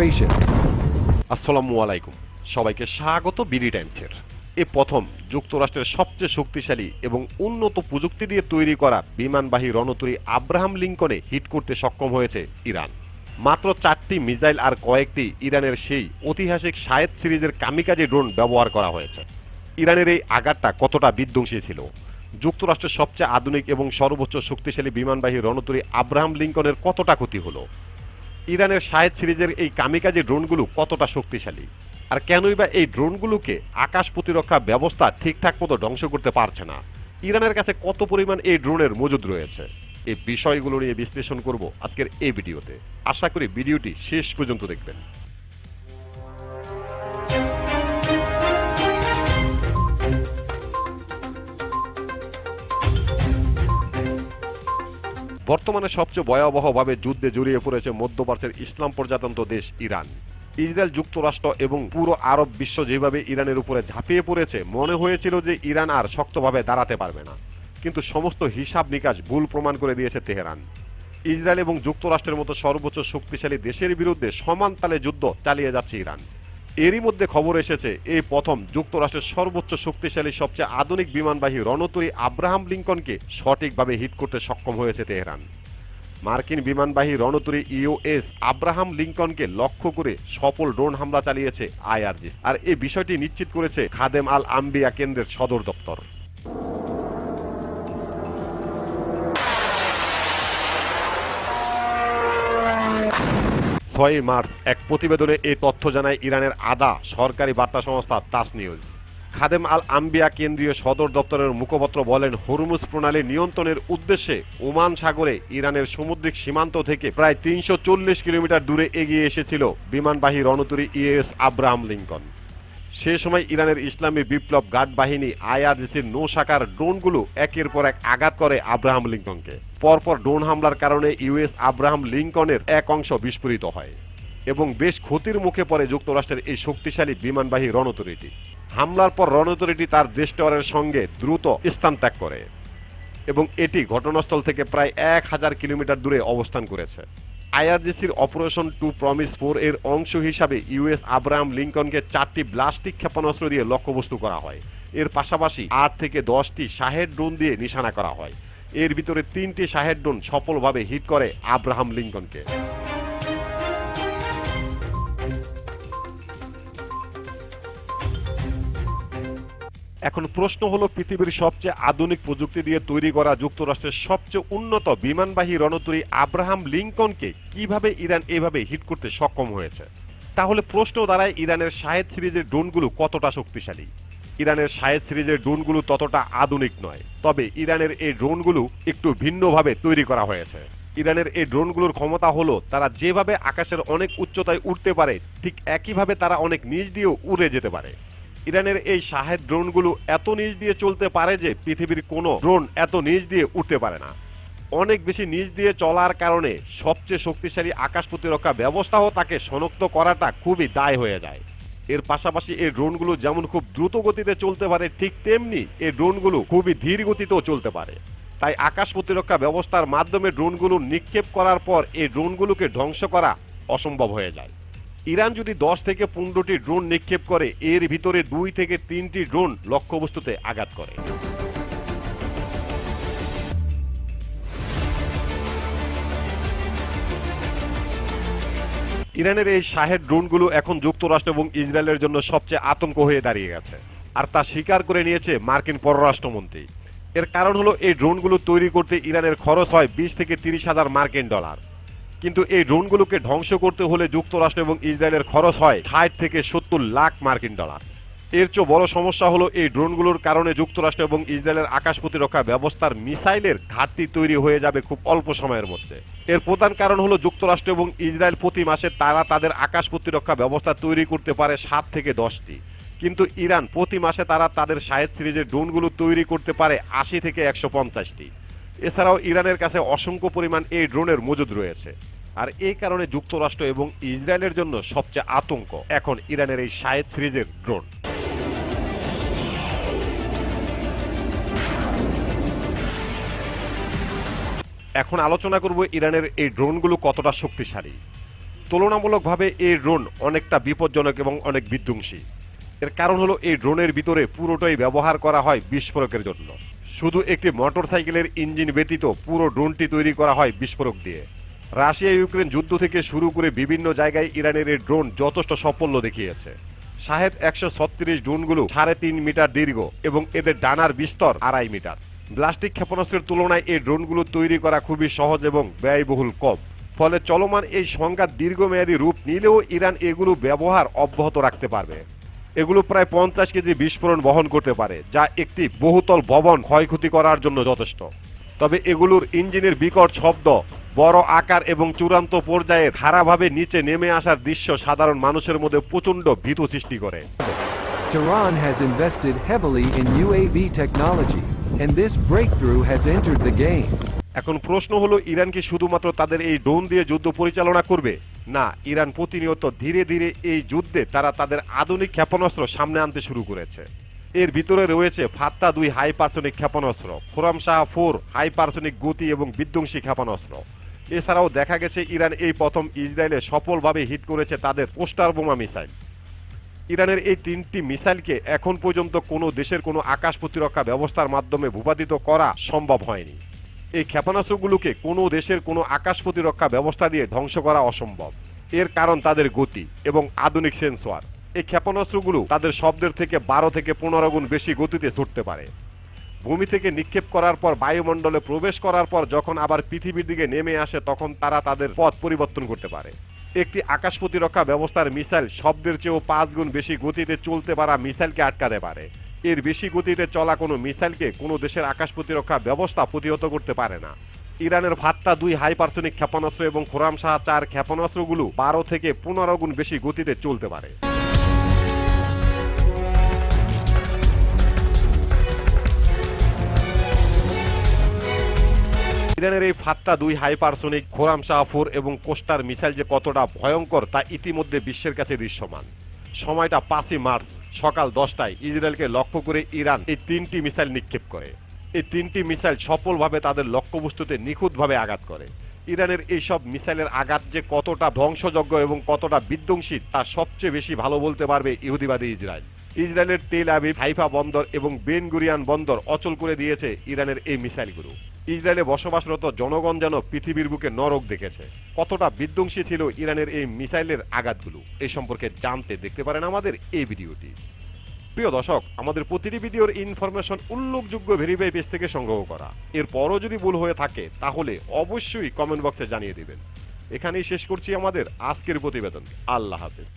generation. আসসালামু আলাইকুম, সবাইকে স্বাগত বিডি টাইমসের। এ প্রথম যুক্তরাষ্ট্রের সবচেয়ে শক্তিশালী এবং উন্নত প্রযুক্তি দিয়ে তৈরি করা বিমানবাহী রণতরী আব্রাহাম লিঙ্কনে হিট করতে সক্ষম হয়েছে ইরান। মাত্র 4টি মিসাইল আর কয়েকটি ইরানের সেই ঐতিহাসিক শাহেদ সিরিজের কামিকাজি ড্রোন ব্যবহার করা হয়েছে। ইরানের এই আঘাতটা কতটা বিধ্বংসী ছিল? যুক্তরাষ্ট্রের সবচেয়ে আধুনিক এবং সর্বোচ্চ শক্তিশালী বিমানবাহী রণতরী আব্রাহাম লিঙ্কনের কতটা ক্ষতি হলো? ইরানের শাহেদ সিরিজের এই কামিকাজি ড্রোনগুলো কতটা শক্তিশালী, আর কেনই বা এই ড্রোনগুলোকে আকাশ প্রতিরক্ষা ব্যবস্থা ঠিকঠাক মতো ধ্বংস করতে পারছে না? ইরানের কাছে কত পরিমাণ এই ড্রোনের মজুদ রয়েছে? এই বিষয়গুলো নিয়ে বিশ্লেষণ করব আজকের এই ভিডিওতে। আশা করি ভিডিওটি শেষ পর্যন্ত দেখবেন। বর্তমানে সবচেয়ে ভয়াবহভাবে যুদ্ধে জড়িয়ে পড়েছে মধ্যপ্রাচ্যের ইসলাম প্রজাতন্ত্র দেশ ইরান। ইসরায়েল, যুক্তরাষ্ট্র এবং পুরো আরব বিশ্ব যেভাবে ইরানের উপরে ঝাঁপিয়ে পড়েছে, মনে হয়েছিল যে ইরান আর শক্তভাবে দাঁড়াতে পারবে না, কিন্তু সমস্ত হিসাব নিকাশ ভুল প্রমাণ করে দিয়েছে তেহরান। ইসরায়েল এবং যুক্তরাষ্ট্রের মতো সর্বোচ্চ শক্তিশালী দেশের বিরুদ্ধে সমান তালে যুদ্ধ চালিয়ে যাচ্ছে ইরান। এরই মধ্যে খবর এসেছে এই প্রথম যুক্তরাষ্ট্রের সর্বোচ্চ শক্তিশালী সবচেয়ে আধুনিক বিমানবাহী রণতরী আব্রাহাম লিঙ্কনকে সঠিকভাবে হিট করতে সক্ষম হয়েছে তেহরান। মার্কিন বিমানবাহী রণতরী ইউএস আব্রাহাম লিঙ্কনকে লক্ষ্য করে সফল ড্রোন হামলা চালিয়েছে আইআরজিস, আর এই বিষয়টি নিশ্চিত করেছে খাদেম আল আম্বিয়া কেন্দ্রের সদর দপ্তর। 6 মার্চ এক প্রতিবেদনে এই তথ্য জানায় ইরানের আধা সরকারি বার্তা সংস্থা তাস নিউজ। খাদেম আল আম্বিয়া কেন্দ্রীয় সদর দপ্তরের মুখপাত্র বলেন, হরমুজ প্রণালী নিয়ন্ত্রণের উদ্দেশ্যে ওমান সাগরে ইরানের সামুদ্রিক সীমান্ত থেকে প্রায় 340 কিলোমিটার দূরে এগিয়ে এসেছিল বিমানবাহী রণতরী ইউএস আব্রাহাম লিঙ্কন। সে সময় ইরানের ইসলামী বিপ্লব গার্ড বাহিনী আইআরজিসির নৌশাখার ড্রোনগুলো একের পর এক আঘাত করে আব্রাহাম লিঙ্কনকে। পরপর ড্রোন হামলার কারণে ইউএস আব্রাহাম লিঙ্কনের এক অংশ বিস্ফোরিত হয় এবং বেশ ক্ষতির মুখে পড়ে যুক্তরাষ্ট্রের এই শক্তিশালী বিমানবাহী রণতরীটি। হামলার পর রণতরীটি তার দেশটরের সঙ্গে দ্রুত স্থান ত্যাগ করে এবং এটি ঘটনাস্থল থেকে প্রায় 1000 কিলোমিটার দূরে অবস্থান করেছে। আইআরজিসির অপারেশন 2 প্রমিস 4 এর অংশ হিসাবে ইউএস আব্রাহাম লিঙ্কনকে 4টি ব্লাস্টিক ক্ষেপণাস্ত্র দিয়ে লক্ষ্যবস্তু করা হয়। এর পাশাপাশি 8 থেকে 10টি শাহেদ ড্রোন দিয়ে নিশানা করা হয়। এর ভিতরে 3টি শাহেদ ড্রোন সফলভাবে হিট করে আব্রাহাম লিঙ্কনকে। এখন প্রশ্ন হলো, পৃথিবীর সবচেয়ে আধুনিক প্রযুক্তি দিয়ে তৈরি করা যুক্তরাষ্ট্রের সবচেয়ে উন্নত বিমানবাহী রণতরী আব্রাহাম লিঙ্কনকে কিভাবে ইরান এভাবে হিট করতে সক্ষম হয়েছে? তাহলে প্রশ্ন দাঁড়ায়, ইরানের শাহেদ সিরিজের ড্রোনগুলো কতটা শক্তিশালী? ইরানের শাহেদ সিরিজের ড্রোনগুলো ততটা আধুনিক নয়, তবে ইরানের এই ড্রোনগুলো একটু ভিন্নভাবে তৈরি করা হয়েছে। ইরানের এই ড্রোনগুলোর ক্ষমতা হলো, তারা যেভাবে আকাশের অনেক উচ্চতায় উঠতে পারে, ঠিক একইভাবে তারা অনেক নিচ দিয়েও উড়ে যেতে পারে। ইরানের এই শাহেদ ড্রোনগুলো এত নিচ দিয়ে চলতে পারে যে পৃথিবীর কোনো ড্রোন এত নিচ দিয়ে উঠতে পারে না। অনেক বেশি নিচ দিয়ে চলার কারণে সবচেয়ে শক্তিশালী আকাশ প্রতিরক্ষা ব্যবস্থাও তাকে শনাক্ত করাটা খুবই দায় হয়ে যায়। এর পাশাপাশি এই ড্রোনগুলো যেমন খুব দ্রুত গতিতে চলতে পারে, ঠিক তেমনি এই ড্রোনগুলো খুবই ধীর গতিতেও চলতে পারে। তাই আকাশ প্রতিরক্ষা ব্যবস্থার মাধ্যমে ড্রোনগুলো নিক্ষেপ করার পর এই ড্রোনগুলোকে ধ্বংস করা অসম্ভব হয়ে যায়। ইরান যদি 10 থেকে 15টি ড্রোন নিক্ষেপ করে, এর ভিতরে 2 থেকে 3টি ড্রোন লক্ষ্যবস্তুতে আঘাত করে। ইরানের এই শাহেদ ড্রোনগুলো এখন যুক্তরাষ্ট্র এবং ইসরায়েলের জন্য সবচেয়ে আতঙ্ক হয়ে দাঁড়িয়ে গেছে, আর তা স্বীকার করে নিয়েছে মার্কিন পররাষ্ট্রমন্ত্রী। এর কারণ হলো, এই ড্রোনগুলো তৈরি করতে ইরানের খরচ হয় 20 থেকে 30 হাজার মার্কিন ডলার, কিন্তু এই ড্রোনগুলোকে ধ্বংস করতে হলে যুক্তরাষ্ট্র এবং ইসরায়েলের খরচ হয় 60 থেকে 70 লাখ মার্কিন ডলার। এর চেয়ে বড় সমস্যা হলো, এই ড্রোনগুলোর কারণে যুক্তরাষ্ট্র এবং ইসরায়েলের আকাশ প্রতিরক্ষা ব্যবস্থার মিসাইলের ঘাটতি তৈরি হয়ে যাবে খুব অল্প সময়ের মধ্যে। এর প্রধান কারণ হলো, যুক্তরাষ্ট্র এবং ইসরায়েল প্রতি মাসে তারা তাদের আকাশ প্রতিরক্ষা ব্যবস্থা তৈরি করতে পারে 7 থেকে 10টি, কিন্তু ইরান প্রতি মাসে তারা তাদের শাহেদ সিরিজের ড্রোনগুলো তৈরি করতে পারে 80 থেকে 150টি। এছাড়াও ইরানের কাছে অসংখ্য পরিমাণ এই ড্রোনের মজুদ রয়েছে, আর এই কারণে যুক্তরাষ্ট্র এবং ইসরায়েলের জন্য সবচেয়ে আতঙ্ক এখন ইরানের এই শাহেদ সিরিজের ড্রোন। এখন আলোচনা করব ইরানের এই ড্রোনগুলো কতটা শক্তিশালী। তুলনামূলকভাবে এই ড্রোন অনেকটা বিপজ্জনক এবং অনেক বিধ্বংসী। এর কারণ হলো এই ড্রোনের ভিতরে পুরোটাই ব্যবহার করা হয় বিস্ফোরকের জন্য। শুধু একটি মোটরসাইকেলের ইঞ্জিন ব্যতীত পুরো ড্রোনটি তৈরি করা হয় বিস্ফোরক দিয়ে। রাশিয়া ইউক্রেন যুদ্ধ থেকে শুরু করে বিভিন্ন জায়গায় ইরানের এই ড্রোন যথেষ্ট সাফল্য দেখিয়েছে। শাহেদ 136 ড্রোনগুলো 3.5 মিটার দীর্ঘ এবং এদের ডানার বিস্তর 2.5 মিটার। ব্লাস্টিক ক্ষেপণাস্ত্রের তুলনায় এই ড্রোনগুলো তৈরি করা খুবই সহজ এবং ব্যয়বহুল কম। ফলে চলমান এই সংঘাত দীর্ঘমেয়াদী রূপ নিলেও ইরান এগুলো ব্যবহার অব্যাহত রাখতে পারবে। এগুলো প্রায় 50 কেজি বিস্ফোরণ বহন করতে পারে, যা একটি বহুতল ভবন ক্ষয়ক্ষতি করার জন্য যথেষ্ট। তবে এগুলোর ইঞ্জিনের বিকট শব্দ, বড় আকার এবং চূড়ান্ত পর্যায়ে ধারাভাবে নিচে নেমে আসার দৃশ্য সাধারণ মানুষের মধ্যে প্রচণ্ড ভীত সৃষ্টি করে। Tehran has invested heavily in UAV technology, and this breakthrough has entered the game. এখন প্রশ্ন হলো, ইরান কি শুধুমাত্র তাদের এই ড্রোন দিয়ে যুদ্ধ পরিচালনা করবে? না, ইরান প্রতিনিয়ত ধীরে ধীরে এই যুদ্ধে তারা তাদের আধুনিক ক্ষেপণাস্ত্র সামনে আনতে শুরু করেছে। এর ভিতরে রয়েছে ফাত্তা-2 হাইপারসনিক ক্ষেপণাস্ত্র, খোরামশাহ 4 হাইপারসনিক গতি এবং বিধ্বংসী ক্ষেপণাস্ত্র। এছাড়াও দেখা গেছে ইরান এই প্রথম ইসরায়েলে সফলভাবে হিট করেছে তাদের পোস্টার বোমা মিসাইল। ইরানের এই 3টি মিসাইলকে এখন পর্যন্ত কোনো দেশের কোনো আকাশ প্রতিরক্ষা ব্যবস্থার মাধ্যমে ভূপাতিত করা সম্ভব হয়নি। এই ক্ষেপণাস্ত্রগুলোকে কোনো দেশের কোনো আকাশ প্রতিরক্ষা ব্যবস্থা দিয়ে ধ্বংস করা অসম্ভব। এর কারণ তাদের গতি এবং আধুনিক সেন্সর। এই ক্ষেপণাস্ত্রগুলো তাদের শব্দের থেকে 12 থেকে 15 গুণ বেশি গতিতে ছুটতে পারে। ভূমি থেকে নিক্ষেপ করার পর বায়ুমণ্ডলে প্রবেশ করার পর যখন আবার পৃথিবীর দিকে নেমে আসে, তখন তারা তাদের পথ পরিবর্তন করতে পারে। একটি আকাশ প্রতিরক্ষা ব্যবস্থার মিসাইল শব্দের চেয়েও 5 গুণ বেশি গতিতে চলতে পারা মিসাইলকে আটকাতে পারে। এর বেশি গতিতে চলা কোনো মিসাইলকে কোনো দেশের আকাশ প্রতিরক্ষা ব্যবস্থা প্রতিহত করতে পারে না। ইরানের ফাত্তা-2 হাইপারসনিক ক্ষেপণাস্ত্র এবং খোরামশাহ 4 ক্ষেপণাস্ত্রগুলো 12 থেকে 15 গুণ বেশি গতিতে চলতে পারে। ইরানের এই ফাত্তা-2 হাইপারসনিক, খোরামশাহ 4 এবং কোস্টার মিসাইল যে কতটা ভয়ঙ্কর তা ইতিমধ্যে বিশ্বের কাছে দৃশ্যমান। সময়টা 5 মার্চ সকাল 10টায় ইসরায়েলকে লক্ষ্য করে ইরান এই 3টি মিসাইল নিক্ষেপ করে। এই 3টি মিসাইল সফলভাবে তাদের লক্ষ্যবস্তুতে নিখুঁতভাবে আঘাত করে। ইরানের এইসব মিসাইলের আঘাত যে কতটা ধ্বংসযোগ্য এবং কতটা বিধ্বংসী তা সবচেয়ে বেশি ভালো বলতে পারবে ইহুদিবাদী ইসরায়েল। ইসরায়েলের তেল আবিব, হাইফা বন্দর এবং বেন গুরিয়ান বন্দর অচল করে দিয়েছে ইরানের এই মিসাইলগুলো। ইসরায়েলে বসবাসরত জনগণ যেন পৃথিবীর বুকে নরক দেখেছে। কতটা বিধ্বংসী ছিল ইরানের এই মিসাইলের আঘাতগুলো, এই সম্পর্কে জানতে দেখতে পারেন আমাদের এই ভিডিওটি। প্রিয় দর্শক, আমাদের প্রতিটি ভিডিওর ইনফরমেশন উল্লেখযোগ্য ভেরিফাই পেজ থেকে সংগ্রহ করা। এরপরও যদি ভুল হয়ে থাকে তাহলে অবশ্যই কমেন্ট বক্সে জানিয়ে দিবেন। এখানেই শেষ করছি আমাদের আজকের প্রতিবেদন। আল্লাহ হাফেজ।